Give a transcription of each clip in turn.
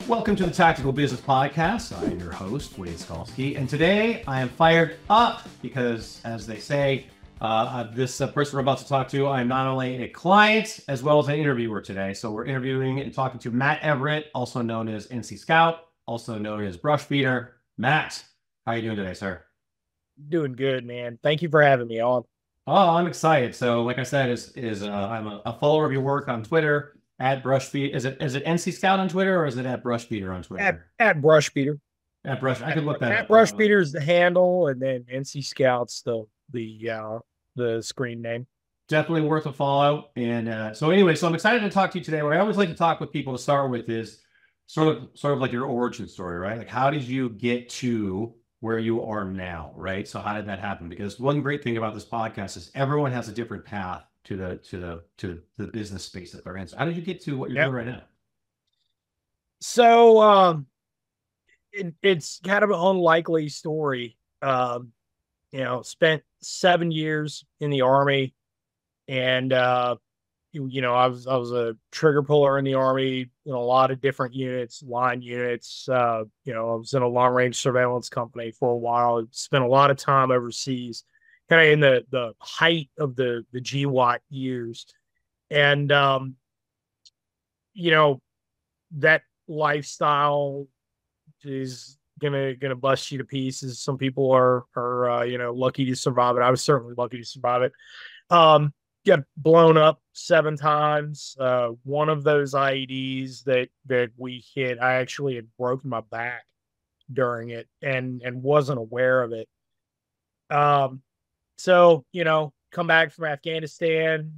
Welcome to the Tactical Business Podcast. I am your host, Wade Skalsky, and today I am fired up because, as they say, this person we're about to talk to, I'm not only a client as well as an interviewer today. So we're interviewing and talking to Matt Everett, also known as NC Scout, also known as BrushBeater. Matt, how are you doing today, sir? Doing good, man. Thank you for having me on. Oh, I'm excited. So, like I said, I'm a follower of your work on Twitter at BrushBeater. Is it NC Scout on Twitter or is it at BrushBeater on At Twitter? at BrushBeater. At Brush, I At, could look that at up. BrushBeater is the handle, and then NC Scouts the screen name. Definitely worth a follow. And so I'm excited to talk to you today. What I always like to talk with people to start with is sort of like your origin story, right? Like, how did you get to where you are now, right? So how did that happen? Because one great thing about this podcast is everyone has a different path to the business space that they're in. So how did you get to what you're Yep. doing right now? So it's kind of an unlikely story. Spent 7 years in the Army, and I was a trigger puller in the Army in a lot of different units, line units. I was in a long range surveillance company for a while. Spent a lot of time overseas, kind of in the height of the GWAT years, and you know that lifestyle is gonna bust you to pieces. Some people are lucky to survive it. I was certainly lucky to survive it. Got blown up 7 times. One of those IEDs that we hit, I actually had broken my back during it and wasn't aware of it. So come back from Afghanistan,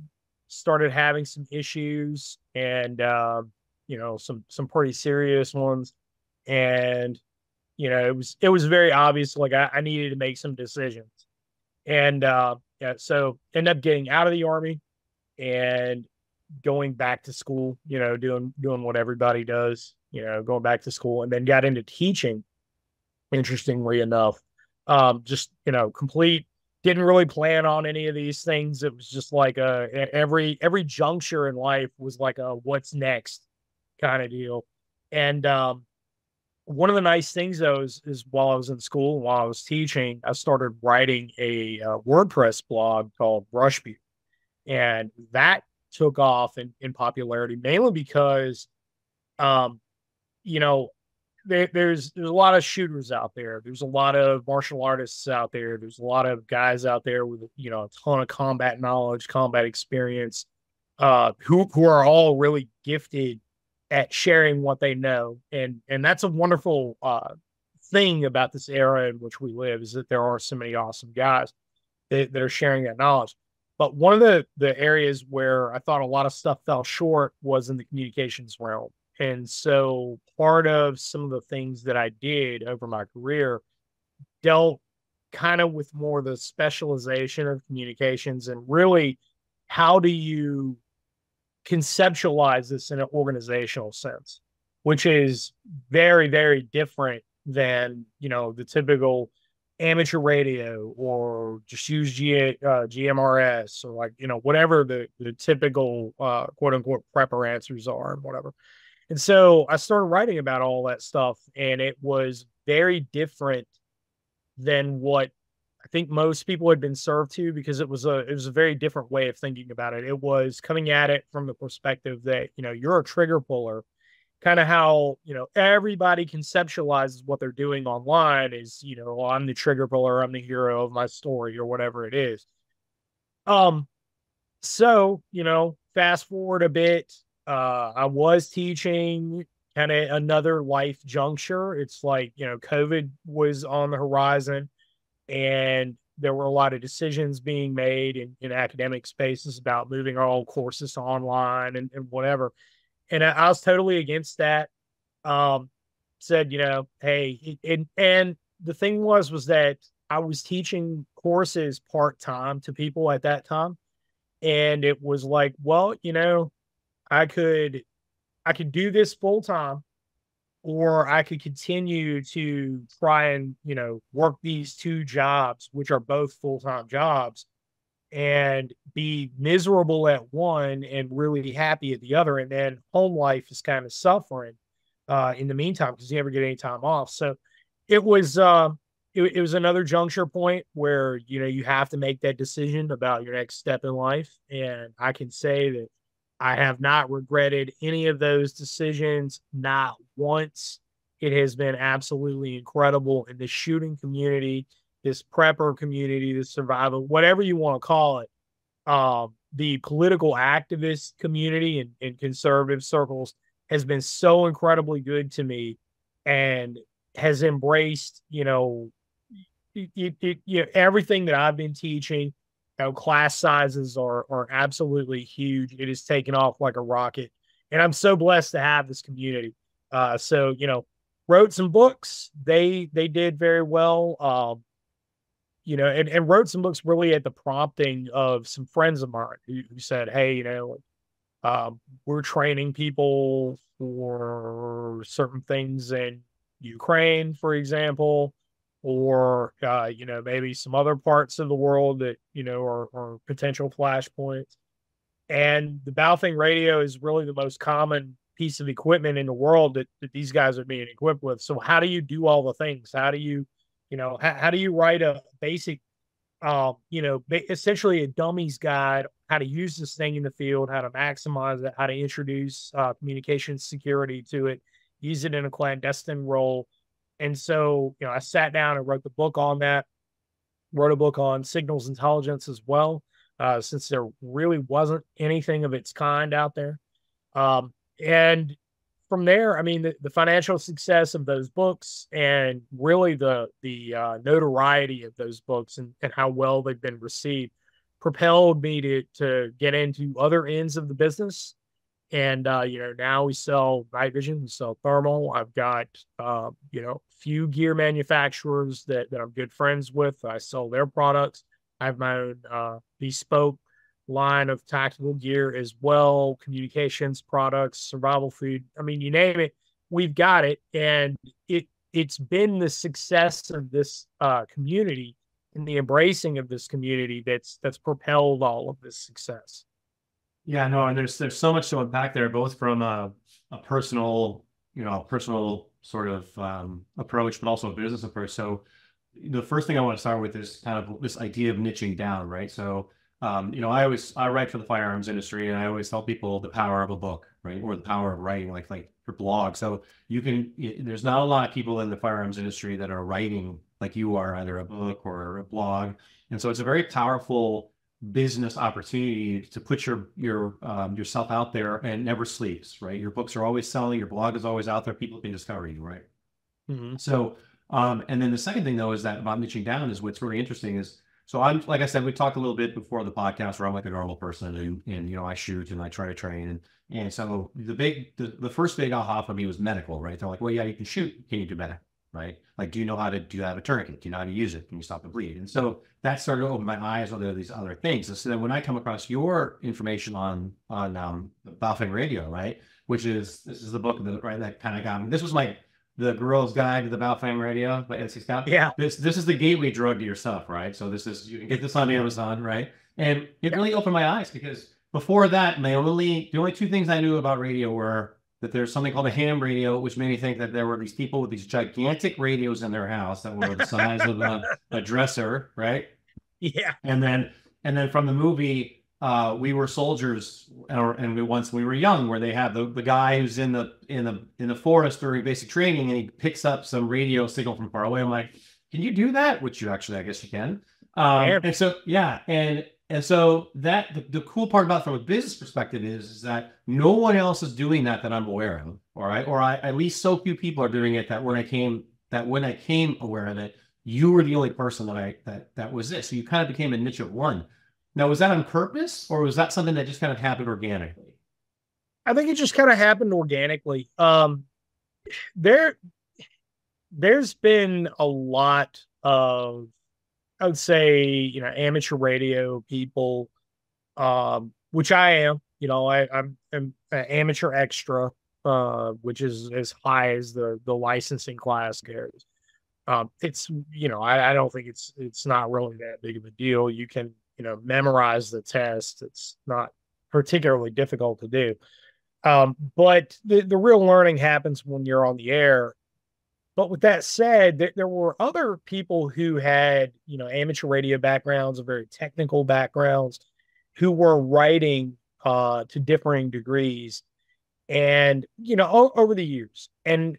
started having some issues, and some pretty serious ones. And it was very obvious, like I needed to make some decisions. And yeah, so ended up getting out of the Army and going back to school, doing what everybody does, going back to school, and then got into teaching, interestingly enough. Just complete, didn't really plan on any of these things. It was just like every juncture in life was like a what's next kind of deal. And one of the nice things, though, is while I was in school, while I was teaching, I started writing a WordPress blog called BrushBeater. And that took off in popularity, mainly because, um, you know, there's a lot of shooters out there. There's a lot of martial artists out there. There's a lot of guys out there with, a ton of combat knowledge, combat experience, who are all really gifted at sharing what they know. And that's a wonderful thing about this era in which we live, is that there are so many awesome guys that are sharing that knowledge. But one of the areas where I thought a lot of stuff fell short was in the communications realm. And so part of some of the things that I did over my career dealt kind of with more the specialization of communications, and really, how do you conceptualize this in an organizational sense, which is very, very different than, the typical amateur radio, or just use GMRS, or like, whatever the typical quote unquote prepper answers are and whatever. And so I started writing about all that stuff, and it was very different than what I think most people had been served to, because it was a very different way of thinking about it. It was coming at it from the perspective that, you're a trigger puller, kind of how, everybody conceptualizes what they're doing online is, I'm the trigger puller, I'm the hero of my story, or whatever it is. So, fast forward a bit, I was teaching kind of another life juncture. It's like, COVID was on the horizon, and there were a lot of decisions being made in academic spaces about moving all courses to online and whatever. And I was totally against that. Said, hey, and the thing was that I was teaching courses part-time to people at that time. And it was like, well, I could do this full time, or I could continue to try and, work these two jobs, which are both full-time jobs, and be miserable at one and really happy at the other. And then home life is kind of suffering. in the meantime, because you never get any time off. So it was it was another juncture point where, you know, you have to make that decision about your next step in life. And I can say that I have not regretted any of those decisions, not once. It has been absolutely incredible. In the shooting community, this prepper community, this survival, whatever you want to call it, the political activist community in conservative circles has been so incredibly good to me, and has embraced, you know, everything that I've been teaching. You know, class sizes are absolutely huge. It has taken off like a rocket, and I'm so blessed to have this community. So, you know, wrote some books. They did very well. You know, and wrote some books really at the prompting of some friends of mine who said, "Hey, you know, we're training people for certain things in Ukraine, for example, or you know, maybe some other parts of the world that, you know, are potential flashpoints." And the Baofeng radio is really the most common piece of equipment in the world that these guys are being equipped with. So how do you do all the things? How do you, you know, how do you write a basic, you know, essentially a dummy's guide, how to use this thing in the field, how to maximize it, how to introduce communication security to it, use it in a clandestine role. And so, you know, I sat down and wrote the book on that, wrote a book on signals intelligence as well, since there really wasn't anything of its kind out there. And from there, I mean, the financial success of those books, and really the notoriety of those books, and how well they've been received, propelled me to get into other ends of the business. And you know, now we sell night vision, we sell thermal. I've got you know, few gear manufacturers that I'm good friends with. I sell their products. I have my own bespoke line of tactical gear as well, communications products, survival food. I mean, you name it, we've got it. And it's been the success of this community and the embracing of this community that's propelled all of this success. Yeah, no, and there's so much to unpack there, both from a personal, you know, personal sort of approach, but also a business approach. So the first thing I want to start with is kind of this idea of niching down, right? So you know, I write for the firearms industry, and I always tell people the power of a book, right, or the power of writing, like for blog. So there's not a lot of people in the firearms industry that are writing like you are, either a book or a blog, and so it's a very powerful business opportunity to put your yourself out there, and never sleeps, right? Your books are always selling, your blog is always out there, people can discover you, right? Mm-hmm. So and then the second thing though is that about niching down is what's really interesting is, so I'm, like I said, we talked a little bit before the podcast where I'm like a normal person, and you know, I shoot and I try to train, and so the first big aha for me was medical, right? They're like, well, yeah, you can shoot, can you do medical, right? Like, do you know how to, do you have a tourniquet? Do you know how to use it? Can you stop the bleed? And so that started to open my eyes on these other things. And so then when I come across your information on Baofeng Radio, right, which is, this is the book that, right, that kind of got me. This was the Girl's Guide to the Baofeng Radio by NC Scott. Yeah. This is the gateway drug to your stuff, right? So this is, you can get this on Amazon, right? And it really opened my eyes, because before that, the only two things I knew about radio were that there's something called a ham radio, which made me think that there were these people with these gigantic radios in their house that were the size of a dresser, right? Yeah. And then from the movie, We Were Soldiers, and once we were young, where they have the guy who's in the forest during basic training, and he picks up some radio signal from far away. I'm like, can you do that? Which you actually, I guess you can. And so, yeah, and so that the cool part about it from a business perspective is that no one else is doing that I'm aware of, all right? Or at least so few people are doing it that when I came aware of it, you were the only person that was this. So you kind of became a niche of one. Now, was that on purpose, or was that something that just kind of happened organically? I think it just kind of happened organically. There's been a lot of, I would say, you know, amateur radio people, which I am. You know, I'm an amateur extra, which is as high as the licensing class goes. It's, you know, I don't think it's not really that big of a deal. You can, you know, memorize the test. It's not particularly difficult to do. But the real learning happens when you're on the air. But with that said, there were other people who had, amateur radio backgrounds or very technical backgrounds who were writing to differing degrees and, over the years. And,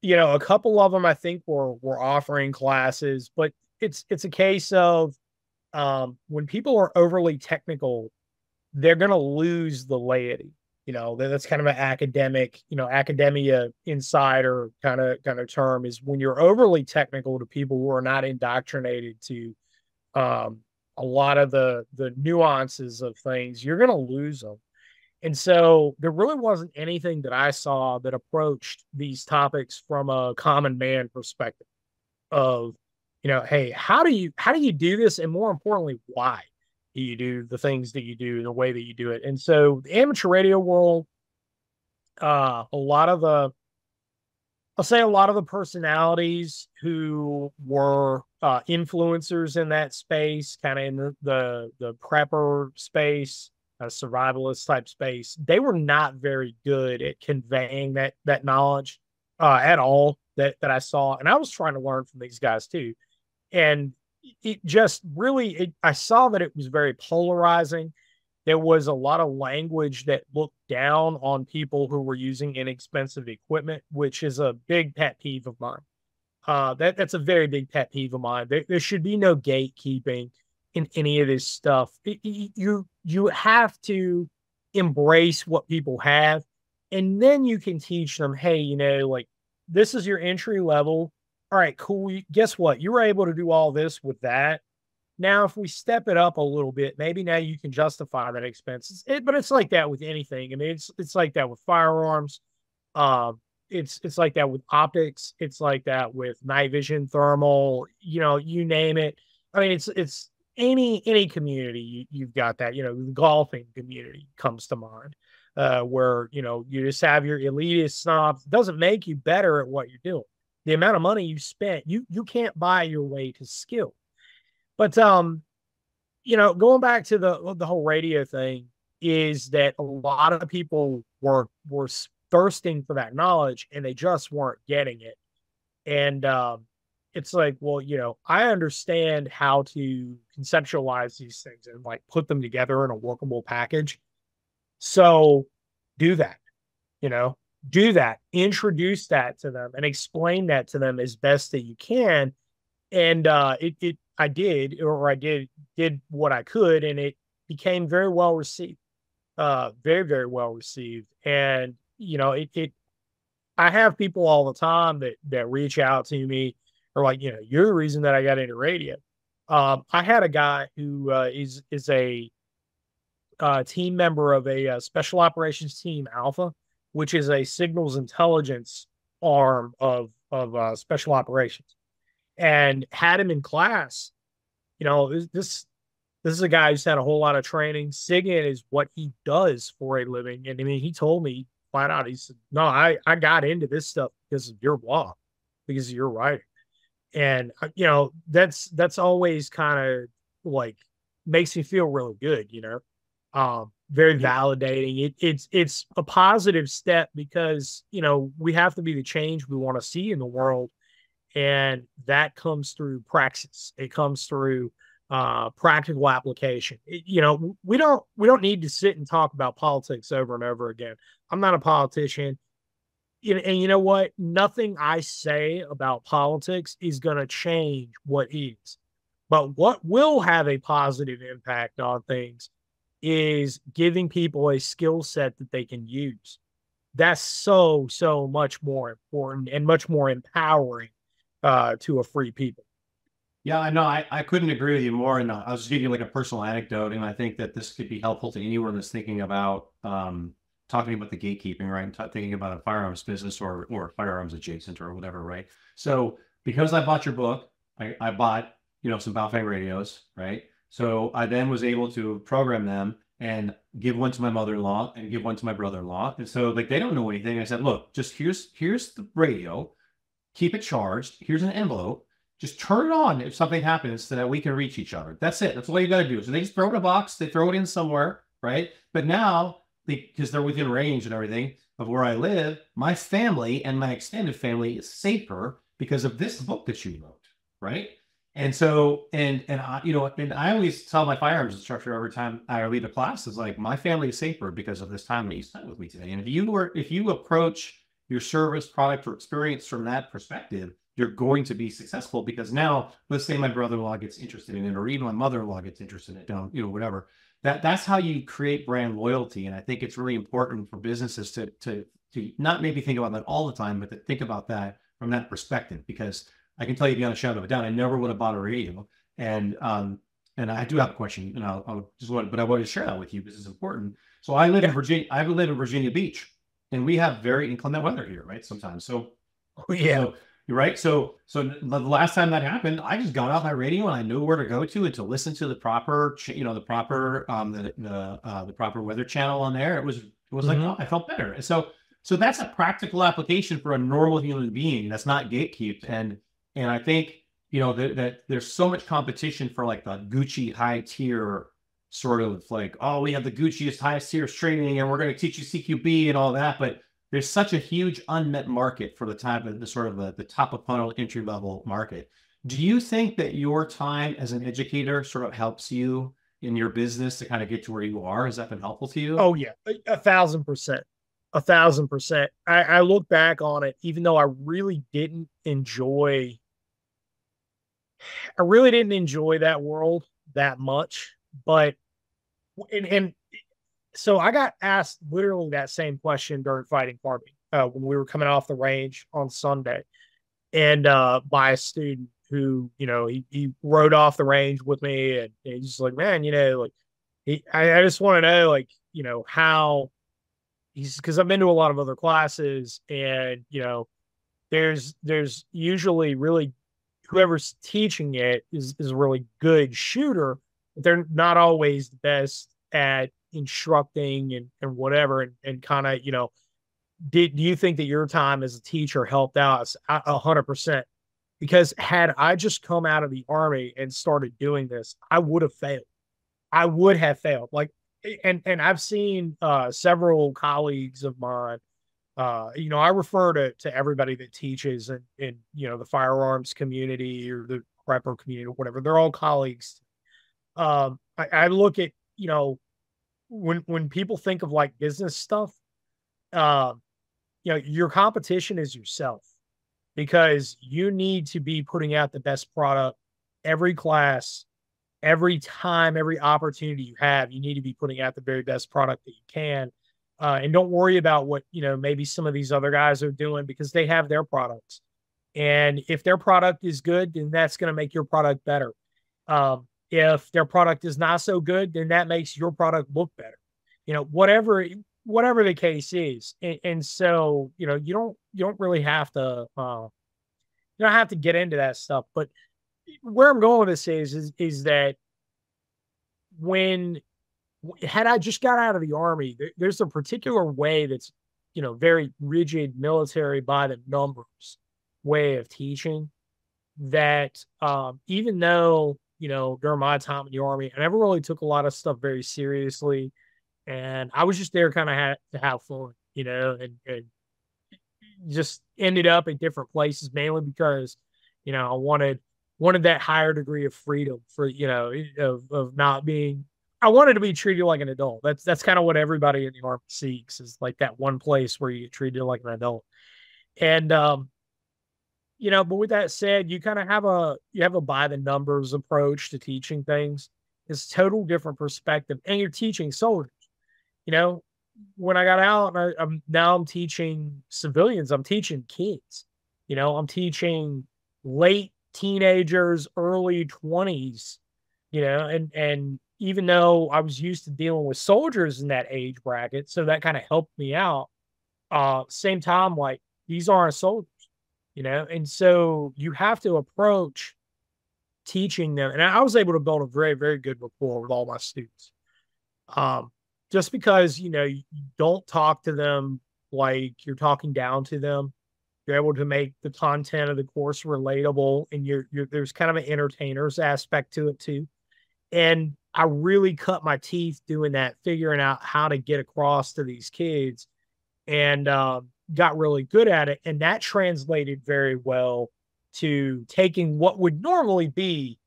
a couple of them I think were offering classes, but it's a case of when people are overly technical, they're going to lose the laity. That's kind of an academic, academia insider kind of term, is when you're overly technical to people who are not indoctrinated to a lot of the nuances of things, you're going to lose them. And so there really wasn't anything that I saw that approached these topics from a common man perspective of, hey, how do you do this? And more importantly, why do you do the things that you do in the way that you do it? And so the amateur radio world, a lot of the, I'll say a lot of the personalities who were influencers in that space, kind of in the prepper space, survivalist type space, they were not very good at conveying that knowledge at all that I saw. And I was trying to learn from these guys too. And it just really, I saw that it was very polarizing. There was a lot of language that looked down on people who were using inexpensive equipment, which is a big pet peeve of mine. That's a very big pet peeve of mine. There should be no gatekeeping in any of this stuff. You have to embrace what people have, and then you can teach them, hey, like, this is your entry level. All right, cool. Guess what? You were able to do all this with that. Now, if we step it up a little bit, maybe now you can justify that expense. But it's like that with anything. I mean, it's like that with firearms. It's like that with optics. It's like that with night vision, thermal. You name it. I mean, it's any community you've got that. The golfing community comes to mind, where you just have your elitist snobs. It doesn't make you better at what you're doing. The amount of money you spent, you can't buy your way to skill. But going back to the whole radio thing, is that a lot of people were thirsting for that knowledge and they just weren't getting it. And it's like, well, I understand how to conceptualize these things and like put them together in a workable package. So do that, do that, introduce that to them and explain that to them as best that you can. And I did what I could, and it became very well received, very, very well received. And, I have people all the time that reach out to me, or like, you're the reason that I got into radio. I had a guy who is a team member of a special operations team, Alpha, which is a signals intelligence arm of special operations, and had him in class. This is a guy who's had a whole lot of training. SIGINT is what he does for a living. And I mean, he told me flat out, he said, no, I got into this stuff because of your blog, because of your writing. And, that's always kind of like makes me feel really good, very validating. It's a positive step because, we have to be the change we want to see in the world. And that comes through praxis. It comes through practical application. We don't need to sit and talk about politics over and over again. I'm not a politician. And you know what? Nothing I say about politics is going to change what is. But what will have a positive impact on things is giving people a skill set that they can use. That's so much more important and much more empowering to a free people. Yeah, I know. I couldn't agree with you more. And I'll just give you like a personal anecdote. And I think that this could be helpful to anyone that's thinking about talking about the gatekeeping, right? And thinking about a firearms business or firearms adjacent or whatever, right? So because I bought your book, I bought, some Baofeng radios, right? So I then was able to program them and give one to my mother-in-law and give one to my brother-in-law. And so like, they don't know anything. I said, look, just here's the radio, keep it charged. Here's an envelope. Just turn it on if something happens so that we can reach each other. That's it. That's all you got to do. So they just throw it in a box. They throw it in somewhere, right? But now because they're within range and everything of where I live, my family and my extended family is safer because of this book that you wrote, right? And so, and I, and I always tell my firearms instructor every time I lead a class is like, my family is safer because of this time that you spent with me today. And if you approach your service, product, or experience from that perspective, you're going to be successful, because now, let's say my brother-in-law gets interested in it, or even my mother-in-law gets interested in it, whatever. That's how you create brand loyalty. And I think it's really important for businesses to not maybe think about that all the time, but to think about that from that perspective, because I can tell you beyond a shadow of a doubt, I never would have bought a radio. And I do have a question, and I'll just want, but I wanted to share that with you because it's important. So I live in Virginia. I live in Virginia Beach, and we have very inclement weather here, right? Sometimes. So, you're right. So the last time that happened, I just got out my radio and I knew where to go to and to listen to the proper, the proper weather channel on there. It was like, oh, I felt better. And so that's a practical application for a normal human being. That's not gatekeep. And I think, that there's so much competition for like the Gucci high tier sort of like, oh, we have the Gucci's highest tier training and we're going to teach you CQB and all that. But there's such a huge unmet market for the type of the top of funnel entry level market. Do you think that your time as an educator sort of helps you in your business to kind of get to where you are? Has that been helpful to you? Oh yeah, 1,000%. 1,000%. I look back on it, even though I really didn't enjoy that world that much, but and so I got asked literally that same question during fighting farming when we were coming off the range on Sunday, and by a student who, he rode off the range with me, and he's just like, man, I just want to know, like, how because I've been to a lot of other classes, and there's usually really whoever's teaching it is a really good shooter, but they're not always the best at instructing and whatever, and kind of, do you think that your time as a teacher helped out? 100%, because had I just come out of the Army and started doing this, I would have failed. Like, and I've seen several colleagues of mine, I refer to everybody that teaches in the firearms community or the prepper community or whatever, they're all colleagues. I look at, when people think of like business stuff, your competition is yourself, because you need to be putting out the best product every class, every time, every opportunity you have. You need to be putting out the very best product that you can. And don't worry about what, maybe some of these other guys are doing, because they have their products. And if their product is good, then that's going to make your product better. If their product is not so good, then that makes your product look better, whatever the case is. And so, you don't really have to, you don't have to get into that stuff. But where I'm going with this is that had I just got out of the Army, there's a particular way that's, very rigid military by the numbers way of teaching that, even though, during my time in the Army, I never really took a lot of stuff very seriously. And I was just there kind of to have fun, and just ended up at different places, mainly because, I wanted that higher degree of freedom for, of not being, I wanted to be treated like an adult. That's kind of what everybody in the Army seeks, is like that one place where you get treated like an adult. And, but with that said, you kind of have a by the numbers approach to teaching things. It's a total different perspective, and you're teaching soldiers. When I got out, I'm teaching civilians. I'm teaching kids. I'm teaching late teenagers, early 20s. And even though I was used to dealing with soldiers in that age bracket, so that kind of helped me out. Same time, like, these aren't soldiers. And so you have to approach teaching them. And I was able to build a very, very good rapport with all my students. Just because, you don't talk to them like you're talking down to them. You're able to make the content of the course relatable, and there's kind of an entertainer's aspect to it too. And I really cut my teeth doing that, figuring out how to get across to these kids, and got really good at it. And that translated very well to taking what would normally be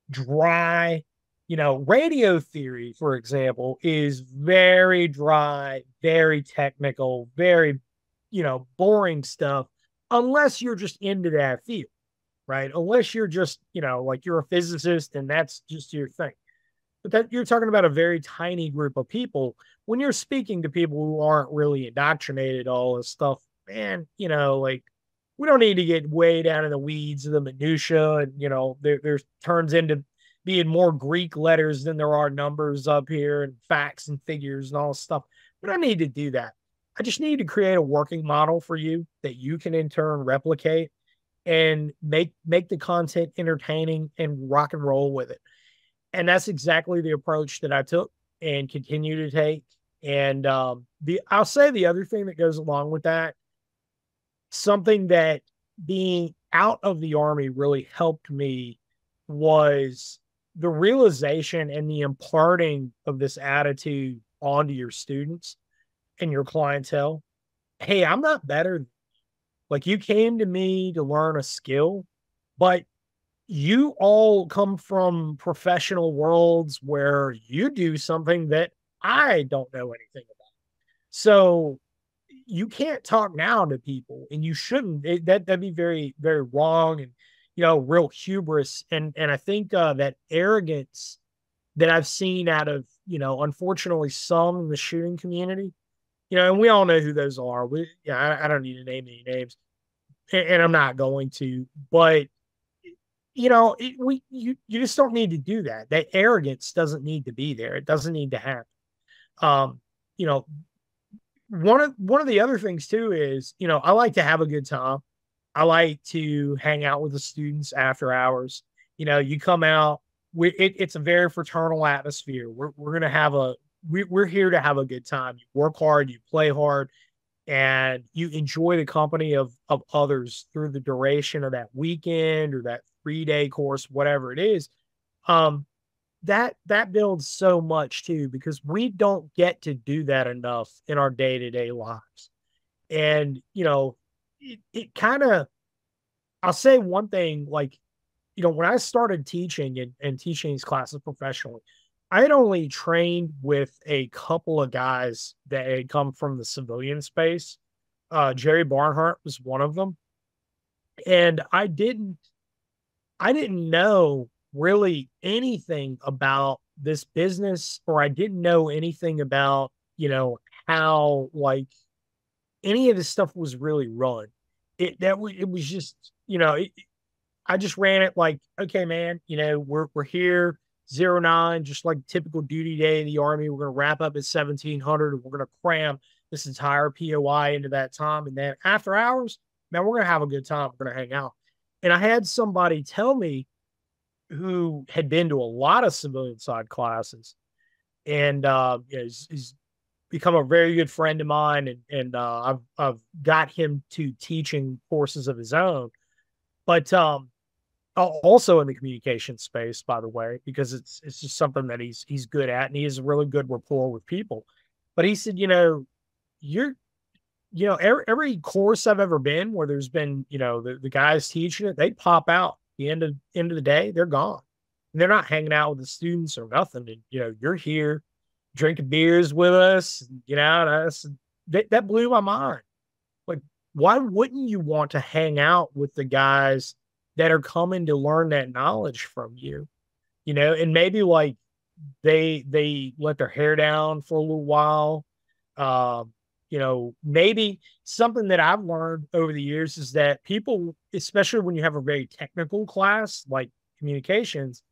dry, radio theory, for example, is very dry, very technical, very, boring stuff, unless you're just into that field, right? Unless you're just, like you're a physicist and that's just your thing. But that you're talking about a very tiny group of people. When you're speaking to people who aren't really indoctrinated, all this stuff, man, like we don't need to get way down in the weeds of the minutia, and there turns into being more Greek letters than there are numbers up here, and facts and figures and all this stuff. We don't need to do that. I just need to create a working model for you that you can in turn replicate and make the content entertaining and rock and roll with it. And that's exactly the approach that I took and continue to take. And I'll say the other thing that goes along with that, something that being out of the Army really helped me, was the realization and the imparting of this attitude onto your students and your clientele. Hey, I'm not better. Like, you came to me to learn a skill, but you all come from professional worlds where you do something that I don't know anything about. So you can't talk now to people, and you shouldn't. That'd be very, very wrong, and real hubris. And I think that arrogance that I've seen out of unfortunately some in the shooting community, and we all know who those are. I don't need to name any names, and I'm not going to, but you just don't need to do that. That arrogance doesn't need to be there. It doesn't need to happen. One of the other things too is, I like to have a good time. I like to hang out with the students after hours. You come out, it's a very fraternal atmosphere. We're going to we're here to have a good time. You work hard, you play hard, and you enjoy the company of others through the duration of that weekend or that 3-day course, whatever it is. That builds so much too, because we don't get to do that enough in our day-to-day lives. And, it kind of, I'll say one thing, like, when I started teaching and teaching these classes professionally, I had only trained with a couple of guys that had come from the civilian space. Jerry Barnhart was one of them. And I didn't know really anything about this business, or I didn't know anything about, how like any of this stuff was really run. It was just, I just ran it like, okay, man, we're here 09, just like typical duty day of the Army. We're going to wrap up at 1700, and we're going to cram this entire POI into that time. And then after hours, man, we're going to have a good time. We're going to hang out. And I had somebody tell me, who had been to a lot of civilian side classes, and he's become a very good friend of mine, and I've got him to teaching courses of his own, but also in the communication space, by the way, because it's just something that he's good at, and he has a really good rapport with people. But he said, every course I've ever been where there's been, the guys teaching it, they pop out. The end of the day, they're gone. And they're not hanging out with the students or nothing. And you're here drinking beers with us. That blew my mind. Like, why wouldn't you want to hang out with the guys that are coming to learn that knowledge from you? And maybe like they let their hair down for a little while. Maybe something that I've learned over the years is that people, especially when you have a very technical class like communications,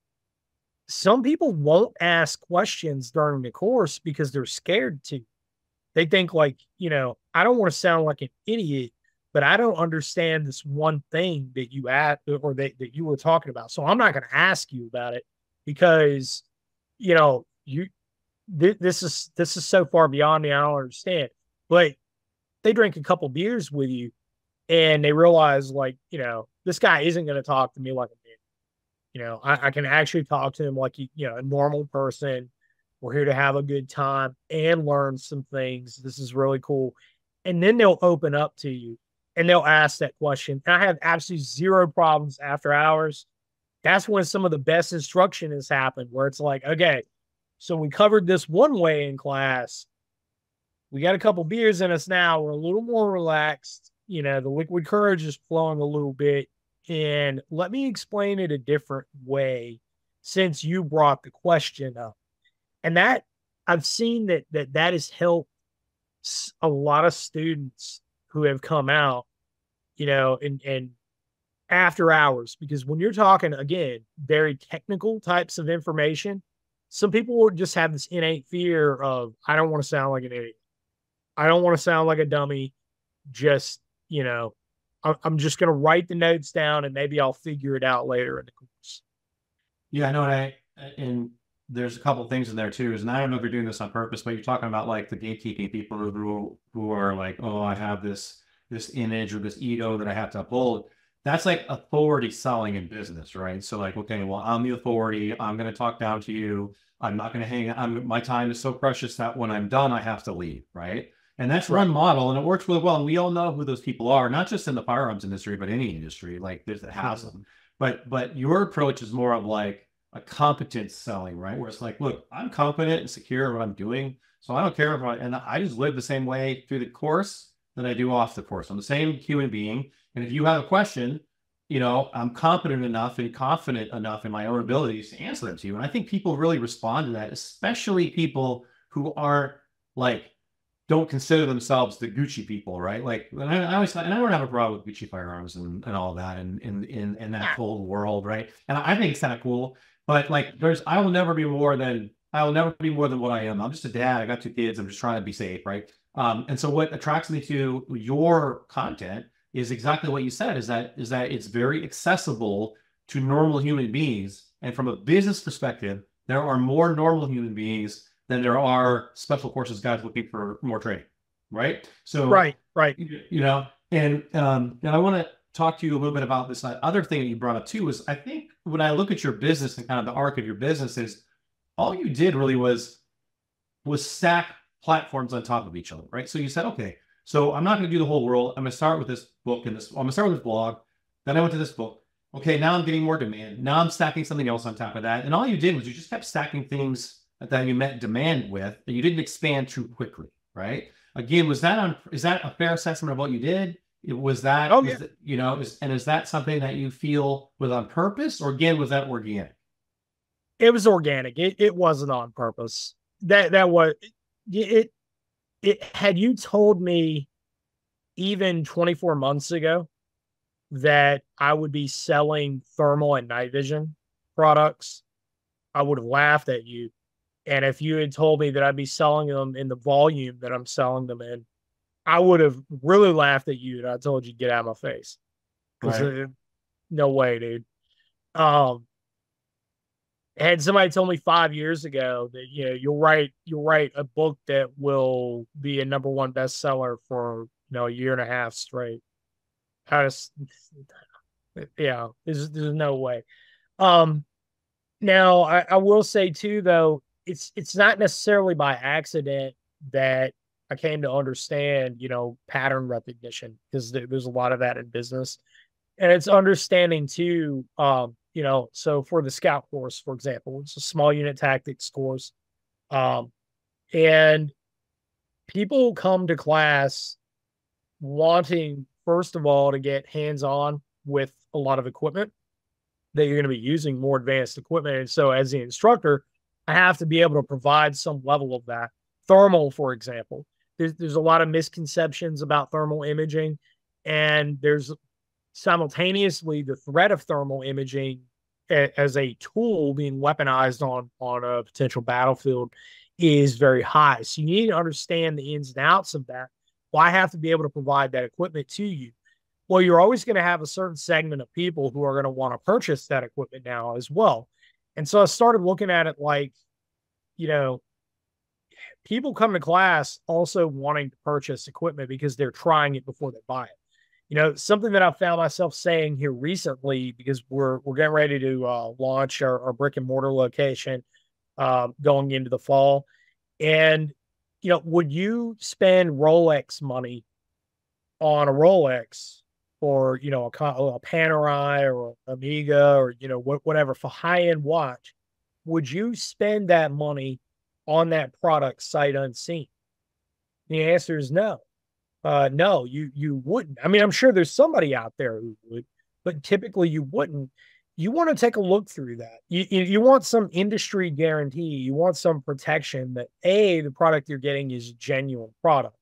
some people won't ask questions during the course because they're scared to. They think like, I don't want to sound like an idiot, but I don't understand this one thing that you asked, or that you were talking about. So I'm not going to ask you about it because, this is so far beyond me. I don't understand. But they drink a couple beers with you, and they realize, like, this guy isn't going to talk to me like a man. I can actually talk to them like, a normal person. We're here to have a good time and learn some things. This is really cool. And then they'll open up to you and they'll ask that question. And I have absolutely zero problems after hours. That's when some of the best instruction has happened, where it's like, okay, so we covered this one way in class. We got a couple beers in us now. We're a little more relaxed. The liquid courage is flowing a little bit. And let me explain it a different way since you brought the question up. And that I've seen that has helped a lot of students who have come out, and after hours, because when you're talking, again, very technical types of information, some people will just have this innate fear of, I don't want to sound like an idiot. I don't want to sound like a dummy. Just, I'm just going to write the notes down and maybe I'll figure it out later in the course. Yeah, I know. And there's a couple of things in there too. And I don't know if you're doing this on purpose, but you're talking about like the gatekeeping people who are like, oh, I have this image or this ego that I have to uphold. That's like authority selling in business, right? So like, okay, well, I'm the authority. I'm going to talk down to you. I'm not going to hang. My time is so precious that when I'm done, I have to leave, right? And that's one model, and it works really well. And we all know who those people are, not just in the firearms industry, but any industry. Like there's that has them. But your approach is more of like a competence selling, right? Where it's like, look, I'm confident and secure in what I'm doing, so I don't care and I just live the same way through the course that I do off the course. I'm the same human being, and if you have a question, I'm competent enough and confident enough in my own abilities to answer them to you. And I think people really respond to that, especially people who aren't like, don't consider themselves the Gucci people, right? Like, and I always, and I don't have a problem with Gucci firearms and all that, and in that whole world, right? And I think it's kind of cool, but like, I will never be more than what I am. I'm just a dad. I got 2 kids. I'm just trying to be safe, right? And so what attracts me to your content is exactly what you said, is that it's very accessible to normal human beings. And from a business perspective, there are more normal human beings than there are special forces guys looking for more training, right? So right. And I want to talk to you a little bit about this other thing that you brought up too. Is I think when I look at your business and kind of the arc of your business, is all you did really was stack platforms on top of each other, right? So you said, okay, so I'm not going to do the whole world. I'm going to start with this book and I'm going to start with this blog. Then I went to this book. Okay, now I'm getting more demand. Now I'm stacking something else on top of that. And all you did was you just kept stacking things that you met demand with, and you didn't expand too quickly, right? Again, is that a fair assessment of what you did? Is that something that you feel was on purpose, or again, was that organic? It was organic. It wasn't on purpose. That was it. Had you told me even 24 months ago that I would be selling thermal and night vision products, I would have laughed at you. And if you had told me that I'd be selling them in the volume that I'm selling them in, I would have really laughed at you. And I told you, get out of my face. Right. No way, dude. Had somebody told me 5 years ago that, you'll write a book that will be a #1 bestseller for, a year and a half straight. There's no way. Now I will say too, though, it's not necessarily by accident that I came to understand, pattern recognition, because there's a lot of that in business. And it's understanding too, so for the scout course, for example, it's a small unit tactics course. And people come to class wanting, first of all, to get hands-on with a lot of equipment that you're going to be using, more advanced equipment. And so as the instructor, I have to be able to provide some level of that. Thermal, for example, there's a lot of misconceptions about thermal imaging, and there's simultaneously the threat of thermal imaging as a tool being weaponized on a potential battlefield is very high. So you need to understand the ins and outs of that. Well, I have to be able to provide that equipment to you. Well, you're always going to have a certain segment of people who are going to want to purchase that equipment now as well. And so I started looking at it like, people come to class also wanting to purchase equipment because they're trying it before they buy it. Something that I found myself saying here recently, because we're getting ready to launch our brick and mortar location going into the fall. And, would you spend Rolex money on a Rolex or, a Panerai or Amiga or, whatever for high-end watch? Would you spend that money on that product sight unseen? The answer is no. No, you wouldn't. I mean, I'm sure there's somebody out there who would, but typically you wouldn't. You want to take a look through that. You want some industry guarantee. You want some protection that A, the product you're getting is a genuine product,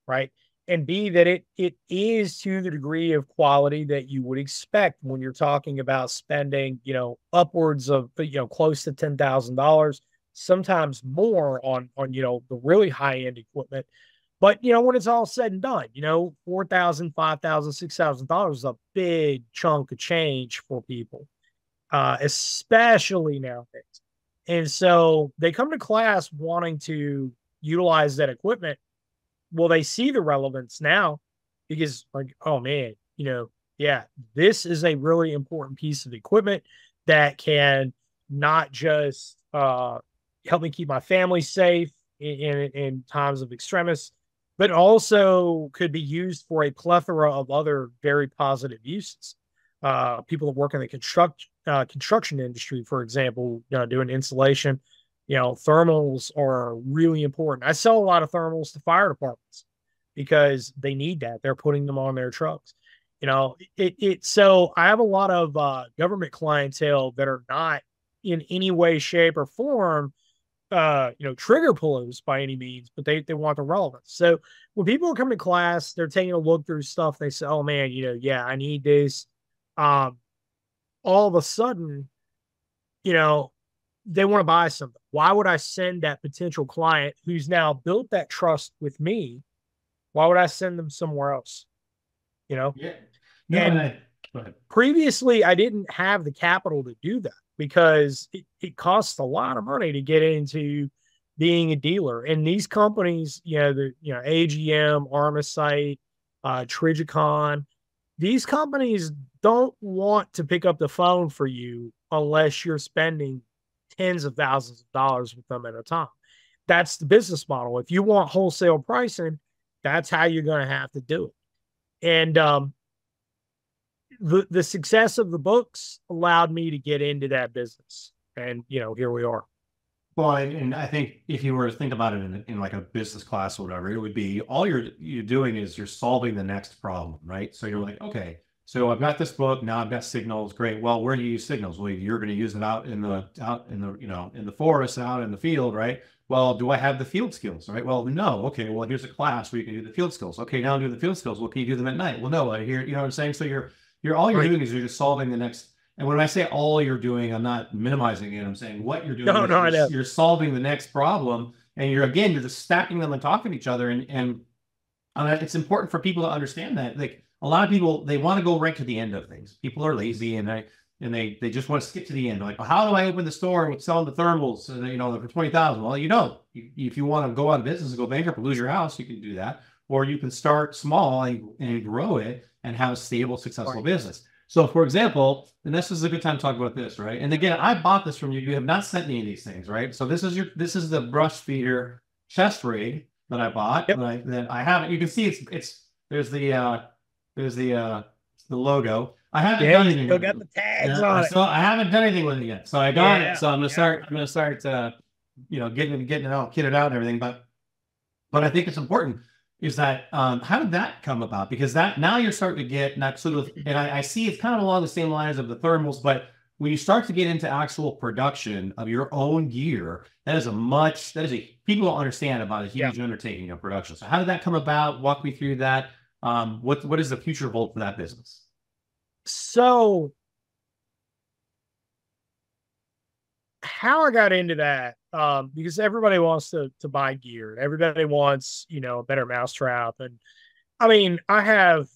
right? And B, that it is to the degree of quality that you would expect when you're talking about spending, upwards of, close to $10,000, sometimes more on the really high end equipment. But when it's all said and done, $4,000, $5,000, $6,000 is a big chunk of change for people, especially nowadays. And so they come to class wanting to utilize that equipment. Well, they see the relevance now because, like, oh man, yeah, this is a really important piece of equipment that can not just help me keep my family safe in times of extremis, but also could be used for a plethora of other very positive uses. People that work in the construction industry, for example, doing insulation, thermals are really important. I sell a lot of thermals to fire departments because they need that. They're putting them on their trucks. So I have a lot of government clientele that are not in any way, shape, or form trigger pullers by any means, but they want the relevance. So when people are coming to class, they're taking a look through stuff. They say, oh man, yeah, I need this. All of a sudden, they want to buy something. Why would I send that potential client who's now built that trust with me? Why would I send them somewhere else? Yeah. No, and go ahead. Previously, I didn't have the capital to do that because it costs a lot of money to get into being a dealer. And these companies, AGM, Armasight, Trigicon, these companies don't want to pick up the phone for you unless you're spending tens of thousands of dollars with them at a time. That's the business model. If you want wholesale pricing, that's how you're going to have to do it. And the success of the books allowed me to get into that business. And, here we are. Well, and I think if you were to think about it in like a business class or whatever, it would be all you're doing is you're solving the next problem, right? So you're like, okay, so I've got this book, now I've got signals, great. Well, where do you use signals? Well, you're going to use it out in the forest, out in the field, right? Well, do I have the field skills, right? Well, no. Okay, well, here's a class where you can do the field skills. Okay, now do the field skills. Well, can you do them at night? Well, no, I hear, what I'm saying? So you're all you're doing is you're just solving the next. And when I say all you're doing, I'm not minimizing it. I'm saying what you're doing is you're solving the next problem. And you're just stacking them and talking to each other. And it's important for people to understand that. Like a lot of people, they want to go right to the end of things. People are lazy and they just want to skip to the end. Like, well, how do I open the store with selling the thermals, for 20,000? Well, if you want to go out of business and go bankrupt and lose your house, you can do that. Or you can start small and grow it and have a stable, successful business. So, for example, and this is a good time to talk about this, right? And again, I bought this from you. You have not sent me any of these things, right? So this is the BrushBeater chest rig that I bought. Yep. That I haven't. You can see there's the logo. I haven't done anything. Still got the tags on it. So I haven't done anything with it yet. So I got it. So I'm gonna start. Getting it out, kitted out, and everything. But I think it's important. Is that how did that come about? Because that now you're starting to get not sort of, and I see it's kind of along the same lines of the thermals, but when you start to get into actual production of your own gear, people don't understand about a huge undertaking of production. So how did that come about? Walk me through that. What is the future hold for that business? So how I got into that, because everybody wants to buy gear. Everybody wants, a better mousetrap. And I mean, I have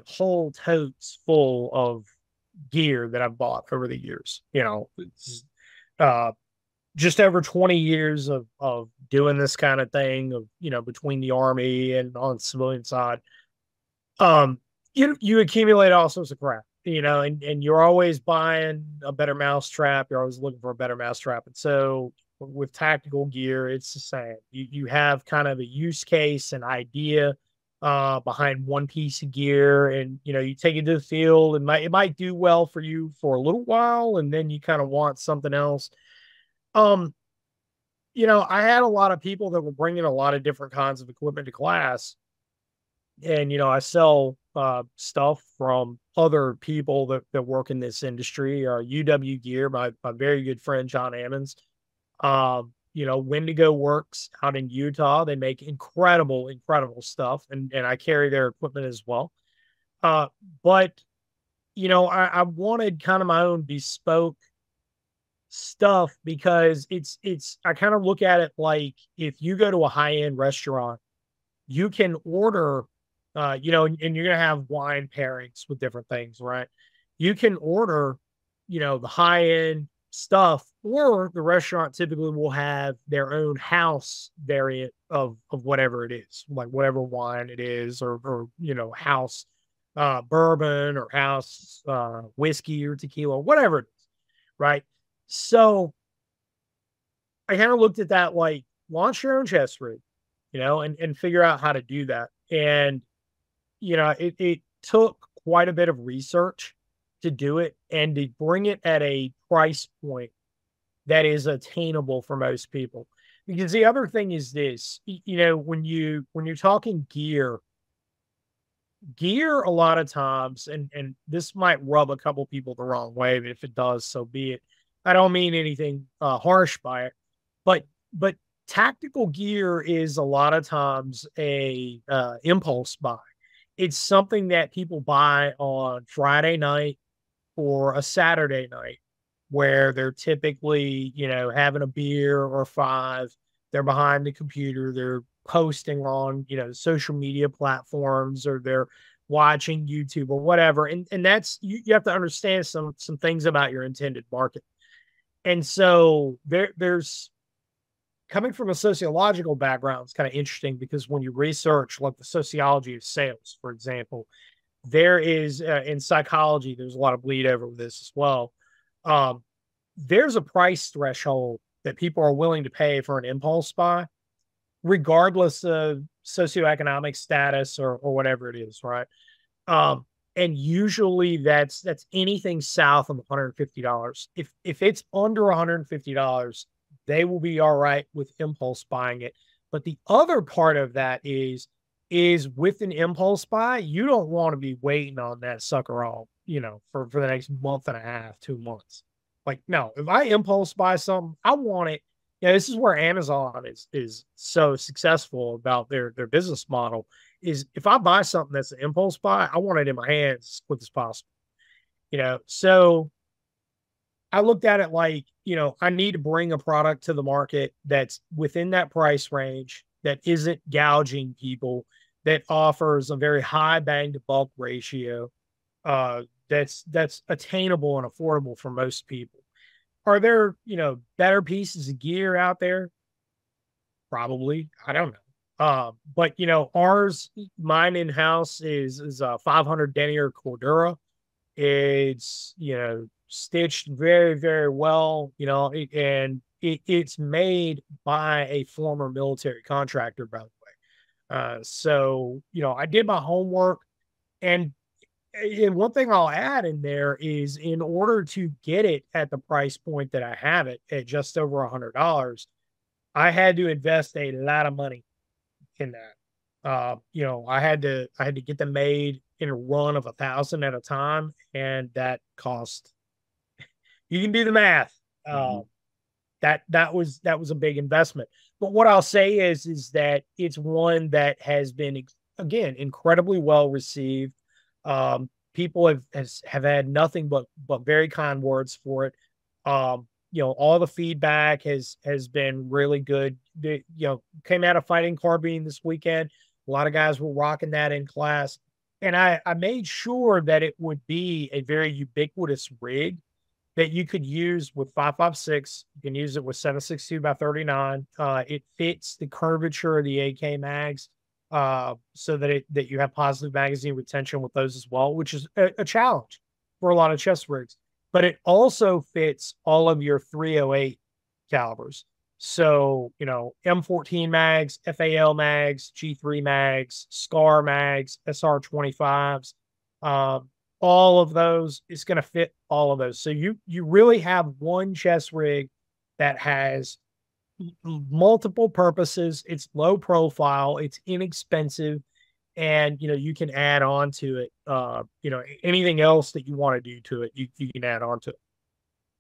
whole totes full of gear that I've bought over the years. It's, just over 20 years of doing this kind of thing of, between the Army and on the civilian side. You accumulate all sorts of crap, and you're always buying a better mousetrap. You're always looking for a better mousetrap. And so with tactical gear, it's the same. You have kind of a use case, an idea behind one piece of gear, and you take it to the field, and it might do well for you for a little while, and then you kind of want something else. Um, I had a lot of people that were bringing a lot of different kinds of equipment to class, and I sell stuff from other people that work in this industry. UW Gear, my very good friend John Ammons. Wendigo Works out in Utah. They make incredible stuff, and I carry their equipment as well. Uh, but I wanted kind of my own bespoke stuff, because it's I kind of look at it like, if you go to a high-end restaurant, you can order and you're gonna have wine pairings with different things, right? You can order, the high-end stuff, or the restaurant typically will have their own house variant of whatever it is, like whatever wine it is, or house bourbon, or house whiskey or tequila, whatever it is, right? So I kind of looked at that like, launch your own chest rig, and figure out how to do that. And it took quite a bit of research to do it, and to bring it at a price point that is attainable for most people. Because the other thing is this, when you're talking gear, a lot of times, and this might rub a couple people the wrong way, but if it does, so be it. I don't mean anything harsh by it, but tactical gear is a lot of times a impulse buy. It's something that people buy on Friday night or a Saturday night, where they're typically, having a beer or five. They're behind the computer. They're posting on, social media platforms, or they're watching YouTube or whatever. And that's, you have to understand some things about your intended market. And so there's, coming from a sociological background, it's kind of interesting, because when you research like the sociology of sales, for example, there is in psychology, there's a lot of bleed over with this as well. There's a price threshold that people are willing to pay for an impulse buy, regardless of socioeconomic status, or whatever it is, right? And usually that's anything south of $150. If it's under $150, they will be all right with impulse buying it. But the other part of that is with an impulse buy, you don't want to be waiting on that sucker all, for the next month and a half, 2 months. Like, no, if I impulse buy something, I want it. This is where Amazon is so successful about their business model, is if I buy something that's an impulse buy, I want it in my hands as quick as possible. So I looked at it like, I need to bring a product to the market that's within that price range, that isn't gouging people, that offers a very high bang to bulk ratio, that's attainable and affordable for most people. Are there, better pieces of gear out there? Probably. I don't know. But mine in house is a 500 denier Cordura. It's, stitched very, very well, and it's made by a former military contractor, by the way. So, I did my homework, and one thing I'll add in there is, in order to get it at the price point that I have it at just over $100, I had to invest a lot of money in that. I had to get them made in a run of 1,000 at a time, and that cost. You can do the math. That was a big investment. But what I'll say is that it's one that has been, again, incredibly well received. People have had nothing but very kind words for it. All the feedback has been really good. Came out of fighting carbine this weekend. A lot of guys were rocking that in class, and I made sure that it would be a very ubiquitous rig that you could use with 5.56. You can use it with 7.62 by 39. It fits the curvature of the AK mags. so that you have positive magazine retention with those as well, which is a challenge for a lot of chest rigs. But it also fits all of your 308 calibers. So, M14 mags, FAL mags, G3 mags, SCAR mags, SR25s, all of those, it's going to fit all of those. So you really have one chest rig that has multiple purposes. It's low profile, it's inexpensive, and you can add on to it. Anything else that you want to do to it, you can add on to it.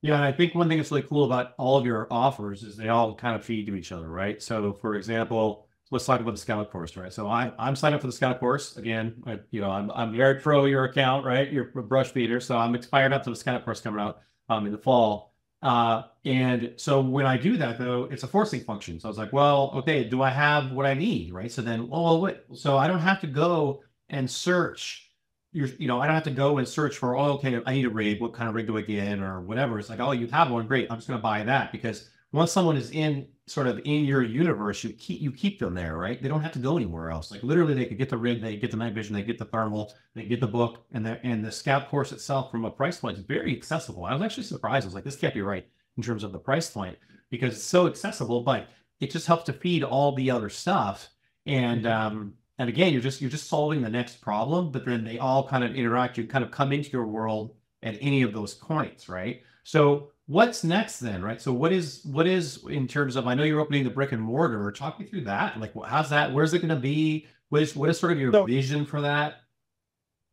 Yeah, and I think one thing that's really cool about all of your offers is they all kind of feed to each other, right? So, for example, let's talk about the Scout course, right? So I'm signed up for the Scout course again. I'm Eric Pro, your account, right? Your BrushBeater. So I'm fired up to the Scout course coming out in the fall. And so when I do that, though, it's a forcing function. So I was like, well, okay, do I have what I need, right? So then, oh, wait, so I don't have to go and search. I don't have to go and search for, oh, okay, I need a rig. What kind of rig do I get or whatever? It's like, oh, you have one, great. I'm just going to buy that because once someone is in your universe, you keep them there, right? They don't have to go anywhere else. Like literally, they could get the rig, they get the night vision, they get the thermal, they get the book, and the Scout course itself from a price point is very accessible. I was actually surprised. I was like, this can't be right in terms of the price point because it's so accessible, but it just helps to feed all the other stuff. And again, you're just solving the next problem, but then they all kind of interact. You kind of come into your world at any of those points, right? So what's next then, right? So what is in terms of, I know you're opening the brick and mortar. Talk me through that. Like, how's that? Where's it going to be? What is sort of your vision for that?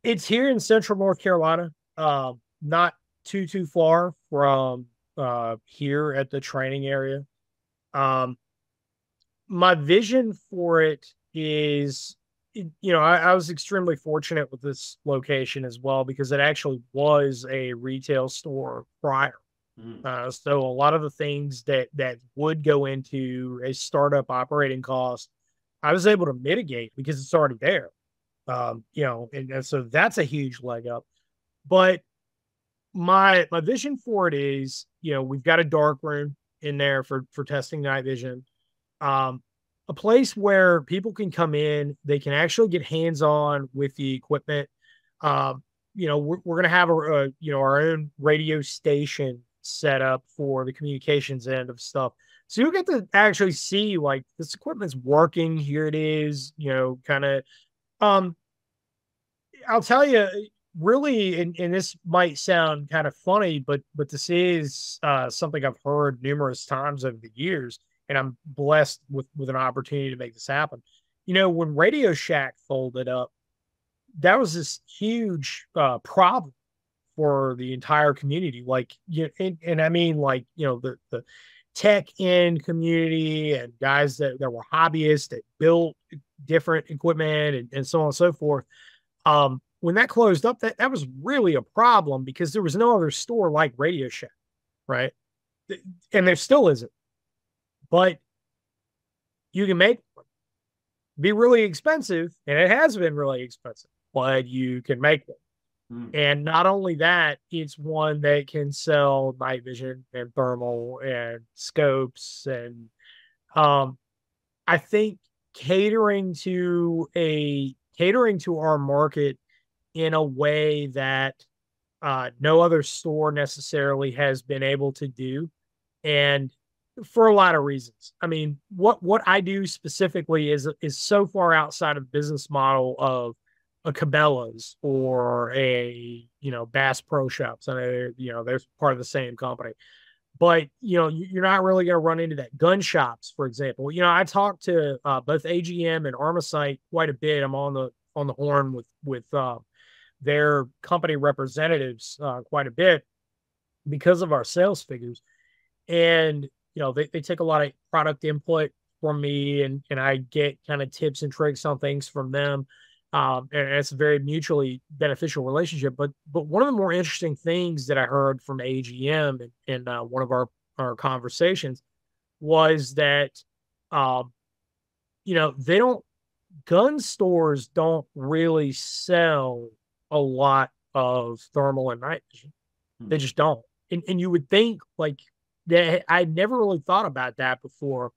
It's here in Central North Carolina, not too far from here at the training area. My vision for it is, I was extremely fortunate with this location as well because it actually was a retail store prior. So a lot of the things that would go into a startup operating cost, I was able to mitigate because it's already there. And so that's a huge leg up. But my vision for it is, we've got a dark room in there for testing night vision. A place where people can come in, they can actually get hands-on with the equipment. We're going to have our own radio station set up for the communications end of stuff. So you'll get to actually see like this equipment's working. Here it is, kind of, I'll tell you really, and this might sound kind of funny, but this is something I've heard numerous times over the years. And I'm blessed with an opportunity to make this happen. When Radio Shack folded up, that was this huge problem for the entire community. Like, and I mean, like, the tech end community and guys that were hobbyists that built different equipment and so on and so forth. When that closed up, that was really a problem because there was no other store like Radio Shack, right? And there still isn't. But you can make one. Be really expensive, and it has been really expensive, but you can make one. And not only that, it's one that can sell night vision and thermal and scopes. And I think catering to our market in a way that no other store necessarily has been able to do. And for a lot of reasons. I mean, what I do specifically is so far outside of the business model of a Cabela's or a, Bass Pro Shops. I know they're part of the same company, but, you're not really going to run into that. Gun shops, for example. I talked to both AGM and Armasight quite a bit. I'm on the horn with their company representatives quite a bit because of our sales figures. And they take a lot of product input from me and I get kind of tips and tricks on things from them. And it's a very mutually beneficial relationship. But one of the more interesting things that I heard from AGM in one of our conversations was that, gun stores don't really sell a lot of thermal and night vision. They just don't. And you would think like, I'd never really thought about that before,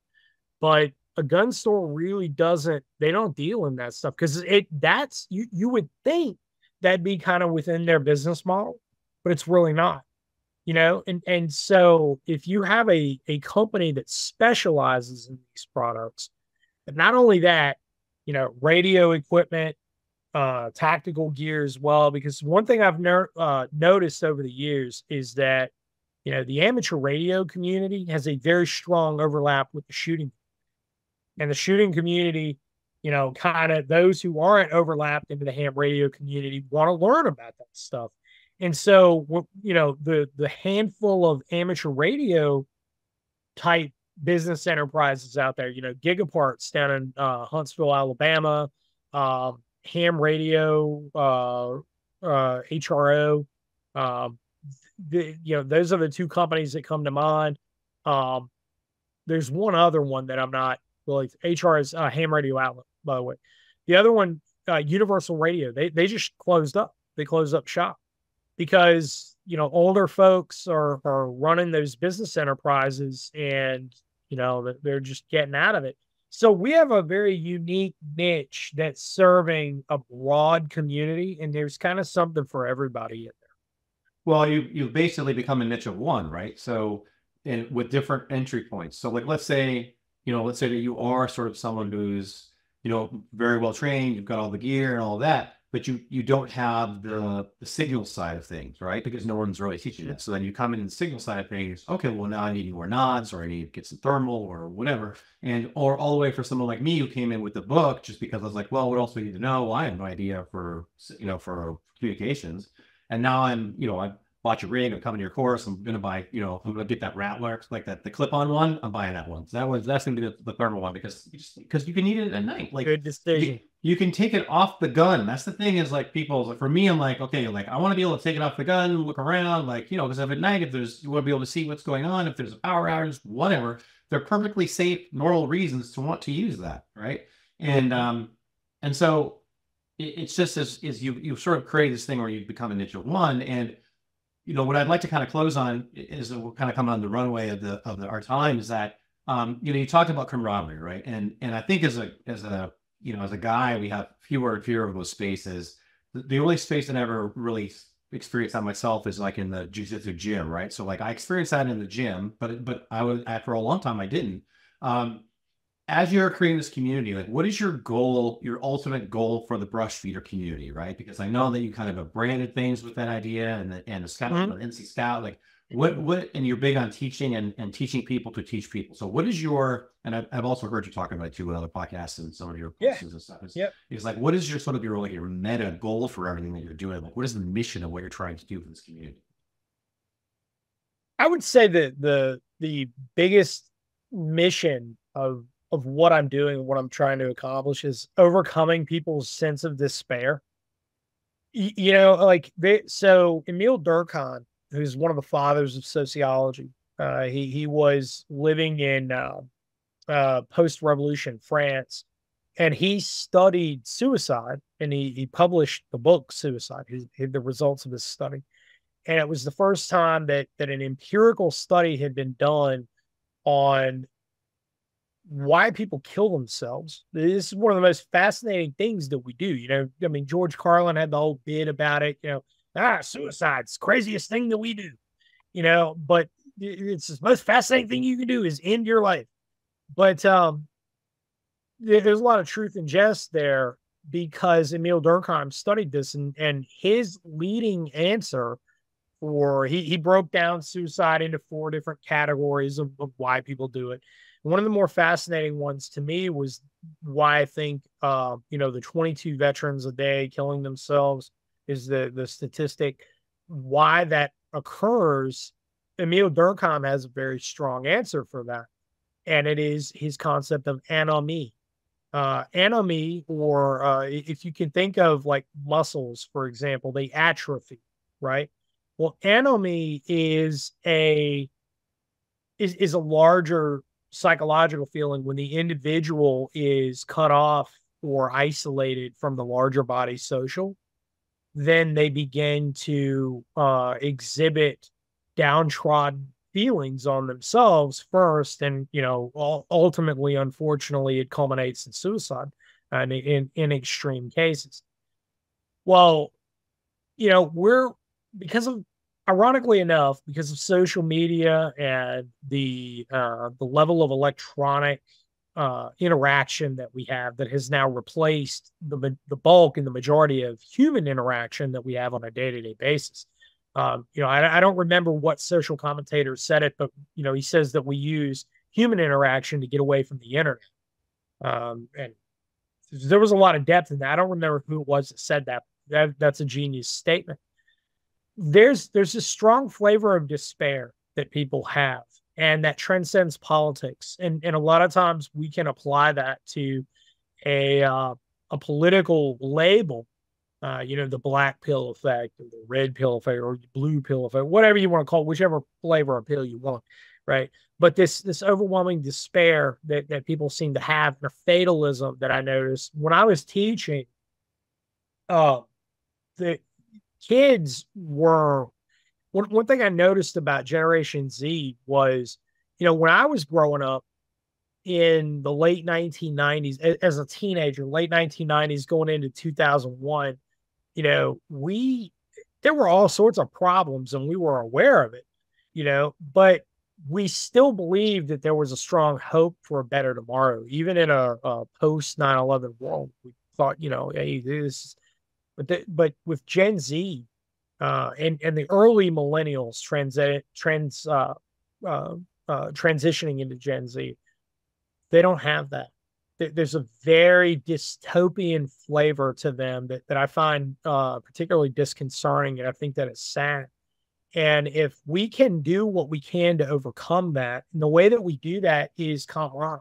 but a gun store really doesn't, they don't deal in that stuff because that's you would think that'd be kind of within their business model, but it's really not, and so if you have a company that specializes in these products, but not only that, radio equipment, tactical gear as well, because one thing I've noticed over the years is that, the amateur radio community has a very strong overlap with the shooting, and the shooting community, kind of those who aren't overlapped into the ham radio community want to learn about that stuff. And so, the handful of amateur radio type business enterprises out there, Gigaparts down in Huntsville, Alabama, Ham Radio, HRO. Those are the two companies that come to mind. There's one other one that I'm not really. HR is Ham Radio Outlet, by the way. The other one, Universal Radio, they just closed up. They closed up shop because older folks are running those business enterprises, and they're just getting out of it. So we have a very unique niche that's serving a broad community, and there's kind of something for everybody in there. Well, you've basically become a niche of one, right? So, and with different entry points. So, like, let's say that you are sort of someone who's, very well trained, you've got all the gear and all of that, but you don't have the signal side of things, right? Because no one's really teaching it. So then you come in the signal side of things. Okay, well, now I need more nods, or I need to get some thermal or whatever. Or all the way for someone like me who came in with the book just because I was like, well, what else do we need to know? Well, I have no idea for communications. And now I bought your rig, I'm coming to your course, I'm going to buy, I'm going to get that Rattler, like the clip-on one, I'm buying that one. So that's going to be the thermal one because you can need it at night. Like, good decision. You can take it off the gun. That's the thing is, like, people, like, for me, I'm like, okay, like, I want to be able to take it off the gun, look around, like, because at night, you want to be able to see what's going on, if there's a power outage, whatever, they're perfectly safe, normal reasons to want to use that, right? And so it's just as you sort of create this thing where you become a niche of one. And what I'd like to kind of close on is we're kind of coming on the runway of our time is that you talked about camaraderie, right? And I think as a guy, we have fewer and fewer of those spaces. The only space I never really experienced that myself is like in the jiu-jitsu gym, right? So like I experienced that in the gym, but for a long time I didn't. As you're creating this community, like, what is your goal, your ultimate goal for the BrushBeater community, right? Because I know that you kind of have branded things with that idea and the Scout, NC Scout, like what, and you're big on teaching and teaching people to teach people. So what is and I've also heard you talking about it too in other podcasts and some of your posts and stuff. It's like, what is your sort of your meta goal for everything that you're doing? Like, what is the mission of what you're trying to do for this community? I would say that the biggest mission of what I'm doing, what I'm trying to accomplish is overcoming people's sense of despair. So Emile Durkheim, who's one of the fathers of sociology, he was living in post-revolution France, and he studied suicide, and he published the book Suicide, the results of his study. And it was the first time that an empirical study had been done on why people kill themselves. This is one of the most fascinating things that we do. George Carlin had the whole bit about it, suicide's the craziest thing that we do, but it's the most fascinating thing you can do is end your life. But there's a lot of truth and jest there because Emile Durkheim studied this, and his leading answer he broke down suicide into 4 different categories of why people do it. One of the more fascinating ones to me was why I think, the 22 veterans a day killing themselves is the statistic. Why that occurs, Emile Durkheim has a very strong answer for that. And it is his concept of anomie. Anomie, or if you can think of like muscles, for example, they atrophy, right? Well, anomie is a larger psychological feeling when the individual is cut off or isolated from the larger body social. Then they begin to exhibit downtrodden feelings on themselves first, and ultimately, unfortunately, it culminates in suicide, and in extreme cases. Well, we're because of ironically enough, because of social media and the level of electronic interaction that we have, that has now replaced the bulk and the majority of human interaction that we have on a day-to-day basis. I don't remember what social commentator said it, but he says that we use human interaction to get away from the internet. And there was a lot of depth in that. I don't remember who it was that said that. That's a genius statement. There's this strong flavor of despair that people have, and that transcends politics. And a lot of times we can apply that to a political label, the black pill effect, or the red pill effect, or the blue pill effect, whatever you want to call it, whichever flavor of pill you want, right? But this overwhelming despair that people seem to have, and a fatalism that I noticed when I was teaching, the kids were one thing I noticed about Generation Z was, when I was growing up in the late 1990s, as a teenager, late 1990s going into 2001, there were all sorts of problems, and we were aware of it, but we still believed that there was a strong hope for a better tomorrow, even in a post 9/11 world. We thought, hey, this, but with Gen Z, and the early millennials transitioning into Gen Z, they don't have that. There's a very dystopian flavor to them that I find particularly disconcerting, and I think that it's sad. And if we can do what we can to overcome that, and the way that we do that is camaraderie.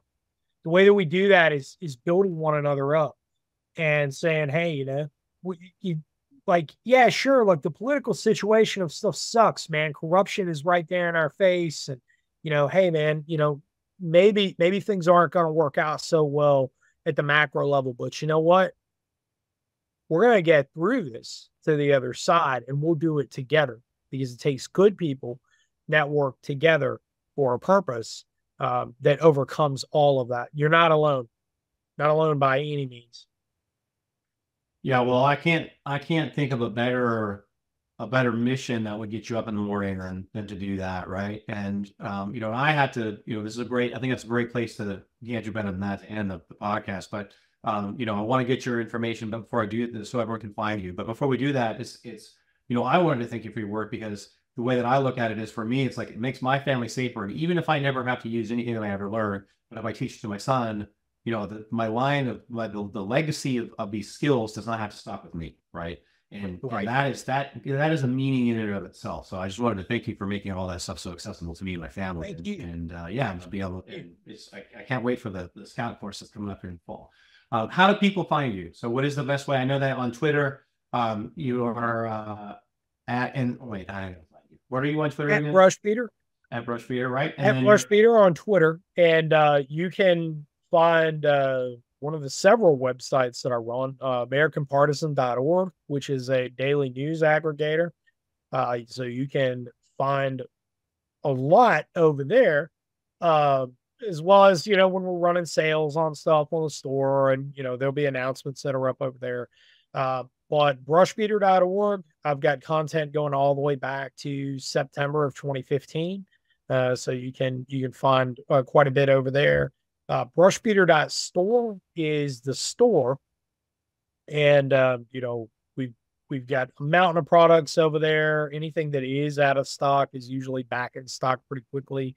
The way that we do that is building one another up and saying, hey, yeah, sure, like the political situation of stuff sucks, man. Corruption is right there in our face. And, hey, man, maybe things aren't going to work out so well at the macro level, but you know what? We're going to get through this to the other side, and we'll do it together, because it takes good people that work together for a purpose that overcomes all of that. You're not alone by any means. Yeah, well, I can't think of a better mission that would get you up in the morning than to do that, right? And I had to, this is I think that's a great place to get you better than that to end the podcast. But I want to get your information, but before I do this, so everyone can find you. But before we do that, it's I wanted to thank you for your work, because the way that I look at it is, for me, it's like, it makes my family safer. And even if I never have to use anything that I ever learned, but if I teach it to my son, my line of the legacy of these skills does not have to stop with me, right? And that is a meaning in and of itself. So I just wanted to thank you for making all that stuff so accessible to me and my family. Thank you. And just be able. I can't wait for the scout course that's coming up here in fall. How do people find you? So what is the best way? I know that on Twitter, you are at, and wait, I don't know. What are you on Twitter? At BrushBeater. At BrushBeater, right? And at BrushBeater on Twitter, and you can find one of the several websites that I run, AmericanPartisan.org, which is a daily news aggregator. So you can find a lot over there, as well as, when we're running sales on stuff on the store, and, there'll be announcements that are up over there. But BrushBeater.org, I've got content going all the way back to September of 2015. So you can find quite a bit over there. BrushBeater.store is the store. And, we've got a mountain of products over there. Anything that is out of stock is usually back in stock pretty quickly.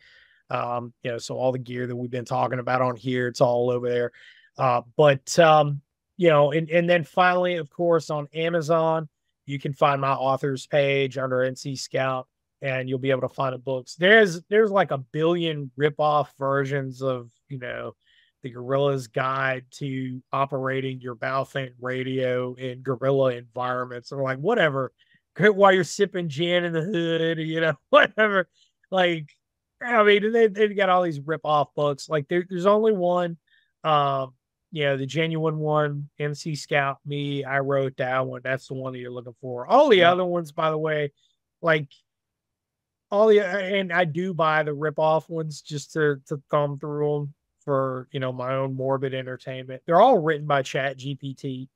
So all the gear that we've been talking about on here, it's all over there. And then finally, of course, on Amazon, you can find my authors page under NC Scout, and you'll be able to find the books. There's like a billion ripoff versions of, the Gorilla's Guide to Operating Your Baofeng Radio in Guerrilla Environments, or like whatever, while you're sipping gin in the hood, whatever. Like, I mean, they've got all these ripoff books. Like there's only one, the genuine one, NC Scout, me, I wrote that one. That's the one that you're looking for. All the other ones, by the way, like, all the, and I do buy the rip-off ones just to thumb through them for, you know, my own morbid entertainment. They're all written by Chat GPT,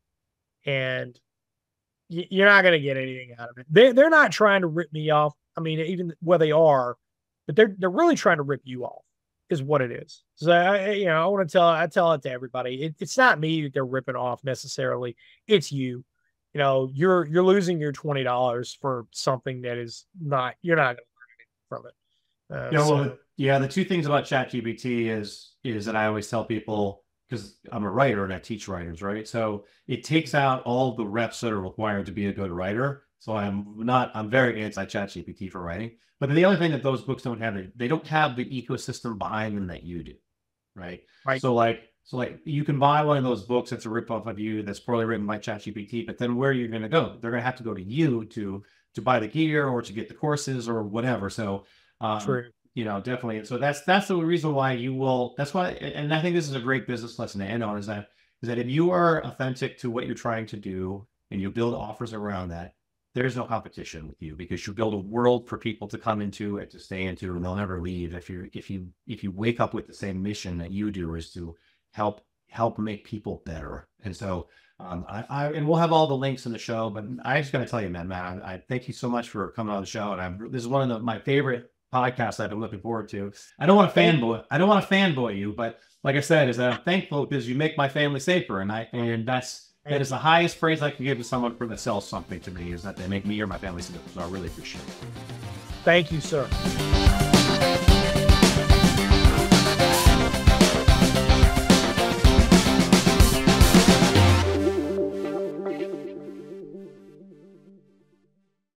and you're not going to get anything out of it. They're not trying to rip me off. I mean, even well, they are, but they're really trying to rip you off, is what it is. So you know, I tell it to everybody. It's not me that they're ripping off necessarily. It's you. You know, you're losing your $20 for something that is not, you're not going to learn anything from it. Yeah, well, yeah, the two things about ChatGPT is that I always tell people, because I'm a writer and I teach writers, right? So it takes out all the reps that are required to be a good writer. So I'm very anti ChatGPT for writing. But the other thing that those books don't have, they don't have the ecosystem behind them that you do, right? Right. So like you can buy one of those books that's a ripoff of you that's poorly written by ChatGPT, but then where are you going to go? They're going to have to go to you to buy the gear or to get the courses or whatever. So True. you know, definitely. So that's the reason why you will. That's why, and I think this is a great business lesson to end on, is that if you are authentic to what you're trying to do and you build offers around that, there's no competition with you, because you build a world for people to come into and to stay into, and they'll never leave if you wake up with the same mission that you do, is to help make people better. And so and we'll have all the links in the show, but I just got to tell you, man, I thank you so much for coming on the show. And this is one of my favorite podcasts I've been looking forward to. I don't want to fanboy you, but like I said, is that I'm thankful because you make my family safer. And that is the highest praise I can give to someone that sells something to me, is that they make me or my family safer. So I really appreciate it. Thank you, sir.